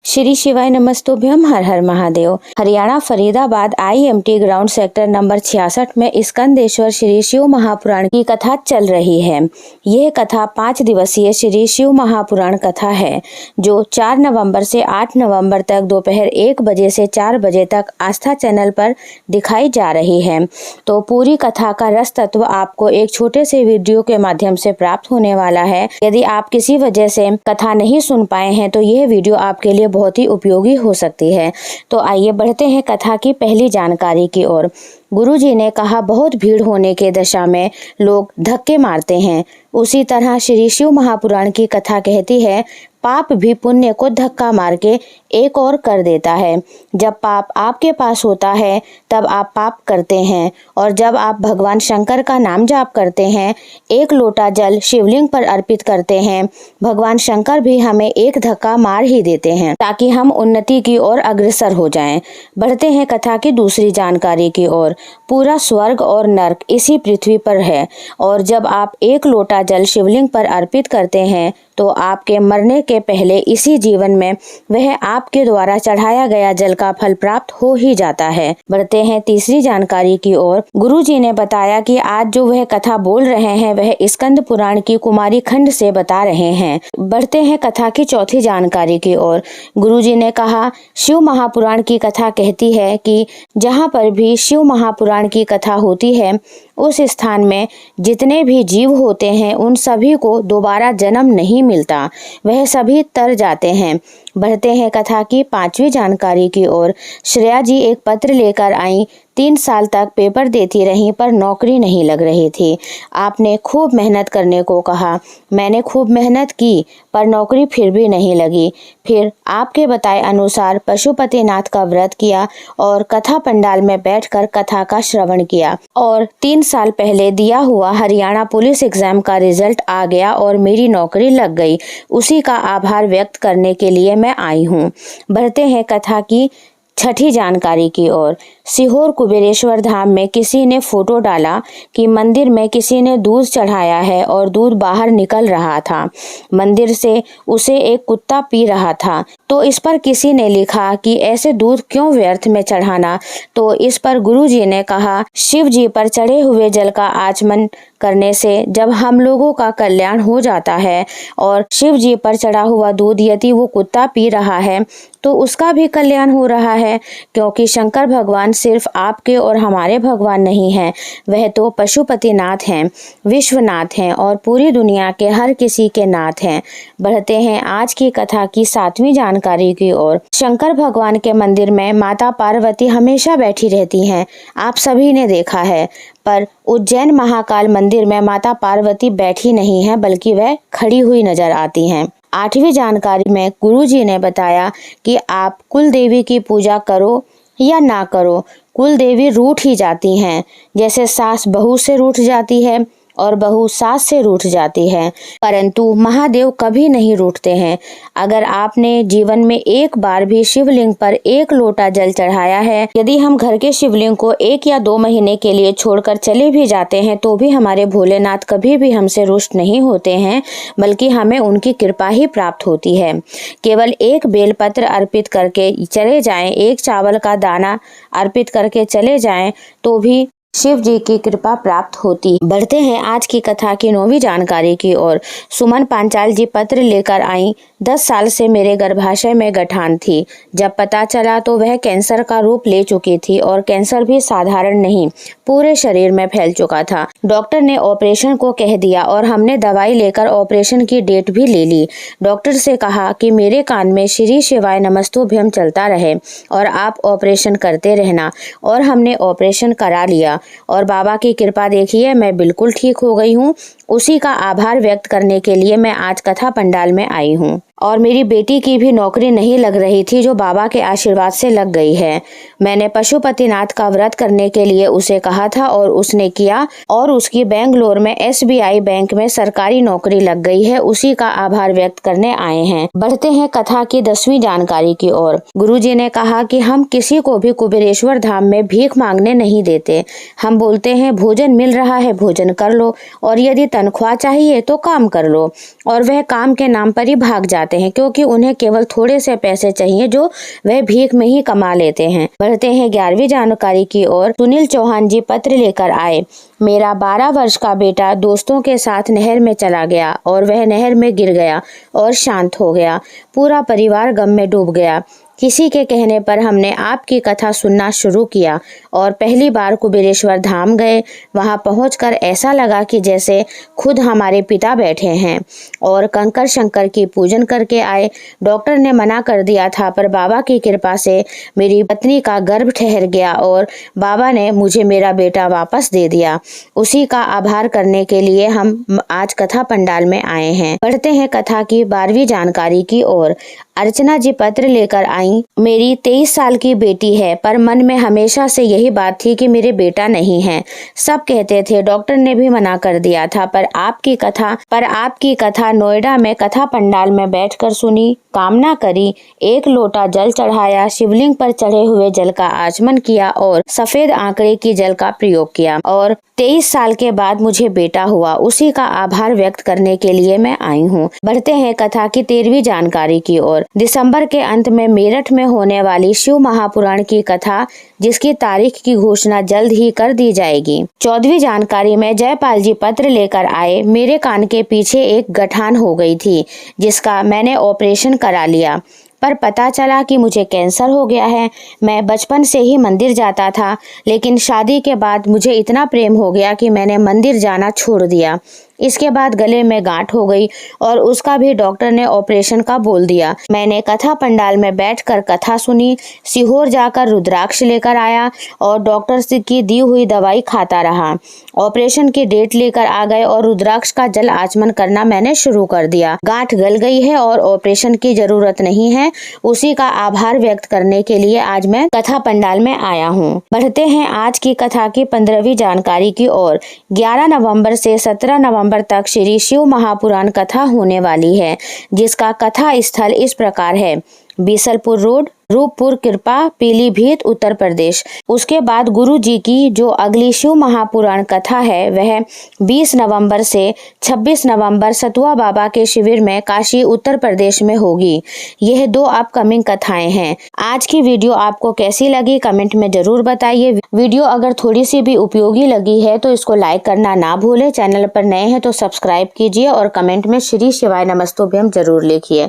श्री शिवाय नमस्तुभ्यम, हर हर Mahadev. Haryana Faridabad IMT ground sector number 66 में स्कंदेश्वर श्री शिव महापुराण की कथा चल रही है। यह कथा 5 दिवसीय श्री शिव महापुराण कथा है, जो 4 नवंबर से 8 नवंबर तक दोपहर 1 बजे से 4 बजे तक आस्था चैनल पर दिखाई जा रही है। तो पूरी कथा का रस तत्व आपको एक छोटे से वीडियो के माध्यम से प्राप्त होने वाला है। यदि आप किसी वजह से कथा नहीं सुन पाए हैं तो यह वीडियो आपके लिए बहुत ही उपयोगी हो सकती है। तो आइए बढ़ते हैं कथा की पहली जानकारी की ओर। गुरुजी ने कहा, बहुत भीड़ होने के दशा में लोग धक्के मारते हैं। उसी तरह श्री शिव महापुराण की कथा कहती है, पाप भी पुण्य को धक्का मार के एक और कर देता है। जब पाप आपके पास होता है तब आप पाप करते हैं, और जब आप भगवान शंकर का नाम जाप करते हैं, 1 लोटा जल शिवलिंग पर अर्पित करते हैं, भगवान शंकर भी हमें एक धक्का मार ही देते हैं ताकि हम उन्नति की ओर अग्रसर हो जाएं। बढ़ते हैं कथा की दूसरी जानकारी की ओर। पूरा स्वर्ग और नर्क इसी पृथ्वी पर है, और जब आप 1 लोटा जल शिवलिंग पर अर्पित करते हैं तो आपके मरने के पहले इसी जीवन में वह आपके द्वारा चढ़ाया गया जल का फल प्राप्त हो ही जाता है। बढ़ते हैं तीसरी जानकारी की ओर। गुरुजी ने बताया कि आज जो वह कथा बोल रहे हैं वह स्कंद पुराण की कुमारी खंड से बता रहे हैं। बढ़ते हैं कथा की चौथी जानकारी की ओर। गुरुजी ने कहा, शिव महापुराण की कथा कहती है कि जहाँ पर भी शिव महापुराण की कथा होती है उस स्थान में जितने भी जीव होते हैं उन सभी को दोबारा जन्म नहीं मिलता, वह सभी तर जाते हैं। बढ़ते हैं कथा की 5वीं जानकारी की ओर। श्रेया जी एक पत्र लेकर आई। 3 साल तक पेपर देती रहीं पर नौकरी नहीं लग रही थी। आपने खूब मेहनत करने को कहा। मैंने खूब मेहनत की पर नौकरी फिर भी नहीं लगी। फिर आपके बताए अनुसार पशुपतिनाथ का व्रत किया और कथा पंडाल में बैठकर कथा का श्रवण किया, और 3 साल पहले दिया हुआ हरियाणा पुलिस एग्जाम का रिजल्ट आ गया और मेरी नौकरी लग गई। उसी का आभार व्यक्त करने के लिए मैं आई हूँ। बढ़ते हैं कथा की 6ठी जानकारी की ओर। सीहोर कुबेरेश्वर धाम में किसी ने फोटो डाला कि मंदिर में किसी ने दूध चढ़ाया है और दूध बाहर निकल रहा था। मंदिर से उसे एक कुत्ता पी रहा था। तो इस पर किसी ने लिखा कि ऐसे दूध क्यों व्यर्थ में चढ़ाना। तो इस पर गुरुजी ने कहा, शिव जी पर चढ़े हुए जल का आचमन करने से जब हम लोगों का कल्याण हो जाता है, और शिव जी पर चढ़ा हुआ दूध यदि वो कुत्ता पी रहा है तो उसका भी कल्याण हो रहा है, क्योंकि शंकर भगवान सिर्फ आपके और हमारे भगवान नहीं हैं, वह तो पशुपतिनाथ हैं, विश्वनाथ हैं और पूरी दुनिया के हर किसी के नाथ हैं। बढ़ते हैं आज की कथा की 7वीं जानकारी की ओर। शंकर भगवान के मंदिर में माता पार्वती हमेशा बैठी रहती हैं, आप सभी ने देखा है, पर उज्जैन महाकाल मंदिर में माता पार्वती बैठी नहीं है बल्कि वह खड़ी हुई नजर आती हैं। 8वीं जानकारी में गुरुजी ने बताया कि आप कुल देवी की पूजा करो या ना करो, कुल देवी रूठ ही जाती हैं। जैसे सास बहू से रूठ जाती है और बहू सास से रूठ जाती है, परंतु महादेव कभी नहीं रूठते हैं। अगर आपने जीवन में एक बार भी शिवलिंग पर 1 लोटा जल चढ़ाया है, यदि हम घर के शिवलिंग को 1 या 2 महीने के लिए छोड़कर चले भी जाते हैं तो भी हमारे भोलेनाथ कभी भी हमसे रुष्ट नहीं होते हैं, बल्कि हमें उनकी कृपा ही प्राप्त होती है। केवल 1 बेलपत्र अर्पित करके चले जाएं, 1 चावल का दाना अर्पित करके चले जाएं तो भी शिव जी की कृपा प्राप्त होती। बढ़ते हैं आज की कथा की 9वीं जानकारी की ओर। सुमन पांचाल जी पत्र लेकर आई। 10 साल से मेरे गर्भाशय में गठान थी। जब पता चला तो वह कैंसर का रूप ले चुकी थी, और कैंसर भी साधारण नहीं, पूरे शरीर में फैल चुका था। डॉक्टर ने ऑपरेशन को कह दिया और हमने दवाई लेकर ऑपरेशन की डेट भी ले ली। डॉक्टर से कहा कि मेरे कान में श्री शिवाय नमस्तुभ्यम चलता रहे और आप ऑपरेशन करते रहना, और हमने ऑपरेशन करा लिया, और बाबा की कृपा देखिए मैं बिल्कुल ठीक हो गई हूँ। उसी का आभार व्यक्त करने के लिए मैं आज कथा पंडाल में आई हूँ। और मेरी बेटी की भी नौकरी नहीं लग रही थी, जो बाबा के आशीर्वाद से लग गई है। मैंने पशुपतिनाथ का व्रत करने के लिए उसे कहा था और उसने किया, और उसकी बेंगलोर में SBI बैंक में सरकारी नौकरी लग गई है। उसी का आभार व्यक्त करने आए हैं। बढ़ते हैं कथा की 10वीं जानकारी की ओर। गुरुजी ने कहा कि हम किसी को भी कुबेरेश्वर धाम में भीख मांगने नहीं देते। हम बोलते हैं भोजन मिल रहा है, भोजन कर लो, और यदि तनख्वाह चाहिए तो काम कर लो, और वह काम के नाम पर ही भाग जाते हैं क्योंकि उन्हें केवल थोड़े से पैसे चाहिए जो वह भीख में ही कमा लेते हैं। बढ़ते हैं 11वीं जानकारी की ओर। सुनील चौहान जी पत्र लेकर आए। मेरा 12 वर्ष का बेटा दोस्तों के साथ नहर में चला गया और वह नहर में गिर गया और शांत हो गया। पूरा परिवार गम में डूब गया। किसी के कहने पर हमने आपकी कथा सुनना शुरू किया और पहली बार कुबेरेश्वर धाम गए। वहां पहुंचकर ऐसा लगा कि जैसे खुद हमारे पिता बैठे हैं और कंकर शंकर की पूजन करके आए। डॉक्टर ने मना कर दिया था पर बाबा की कृपा से मेरी पत्नी का गर्भ ठहर गया और बाबा ने मुझे मेरा बेटा वापस दे दिया। उसी का आभार करने के लिए हम आज कथा पंडाल में आए हैं। बढ़ते हैं कथा की 12वीं जानकारी की ओर। अर्चना जी पत्र लेकर आई। मेरी 23 साल की बेटी है पर मन में हमेशा से यही बात थी कि मेरे बेटा नहीं है। सब कहते थे, डॉक्टर ने भी मना कर दिया था, पर आपकी कथा नोएडा में कथा पंडाल में बैठकर सुनी, कामना करी, एक लोटा जल चढ़ाया, शिवलिंग पर चढ़े हुए जल का आचमन किया और सफेद आंकड़े की जल का प्रयोग किया और 23 साल के बाद मुझे बेटा हुआ। उसी का आभार व्यक्त करने के लिए मैं आई हूँ। बढ़ते हैं कथा की 13वीं जानकारी की ओर। दिसंबर के अंत में मेरठ में होने वाली शिव महापुराण की कथा, जिसकी तारीख की घोषणा जल्द ही कर दी जाएगी। 14वीं जानकारी में जयपाल जी पत्र लेकर आए। मेरे कान के पीछे एक गठान हो गई थी जिसका मैंने ऑपरेशन करा लिया, पर पता चला कि मुझे कैंसर हो गया है। मैं बचपन से ही मंदिर जाता था, लेकिन शादी के बाद मुझे इतना प्रेम हो गया कि मैंने मंदिर जाना छोड़ दिया। इसके बाद गले में गांठ हो गई और उसका भी डॉक्टर ने ऑपरेशन का बोल दिया। मैंने कथा पंडाल में बैठकर कथा सुनी, सीहोर जाकर रुद्राक्ष लेकर आया और डॉक्टर की दी हुई दवाई खाता रहा। ऑपरेशन की डेट लेकर आ गए और रुद्राक्ष का जल आचमन करना मैंने शुरू कर दिया। गांठ गल गई है और ऑपरेशन की जरूरत नहीं है। उसी का आभार व्यक्त करने के लिए आज मैं कथा पंडाल में आया हूँ। बढ़ते हैं आज की कथा की 15वीं जानकारी की ओर। 11 नवंबर से 17 नवंबर तक श्री शिव महापुराण कथा होने वाली है, जिसका कथा स्थल इस प्रकार है। बीसलपुर रोड, रूपपुर कृपा, पीलीभीत, उत्तर प्रदेश। उसके बाद गुरु जी की जो अगली शिव महापुराण कथा है वह 20 नवंबर से 26 नवंबर सतुआ बाबा के शिविर में काशी, उत्तर प्रदेश में होगी। यह 2 अपकमिंग कथाएं हैं। आज की वीडियो आपको कैसी लगी कमेंट में जरूर बताइए। वीडियो अगर थोड़ी सी भी उपयोगी लगी है तो इसको लाइक करना ना भूले। चैनल पर नए हैं तो सब्सक्राइब कीजिए और कमेंट में श्री शिवाय नमस्तुभ्यम जरूर लिखिए।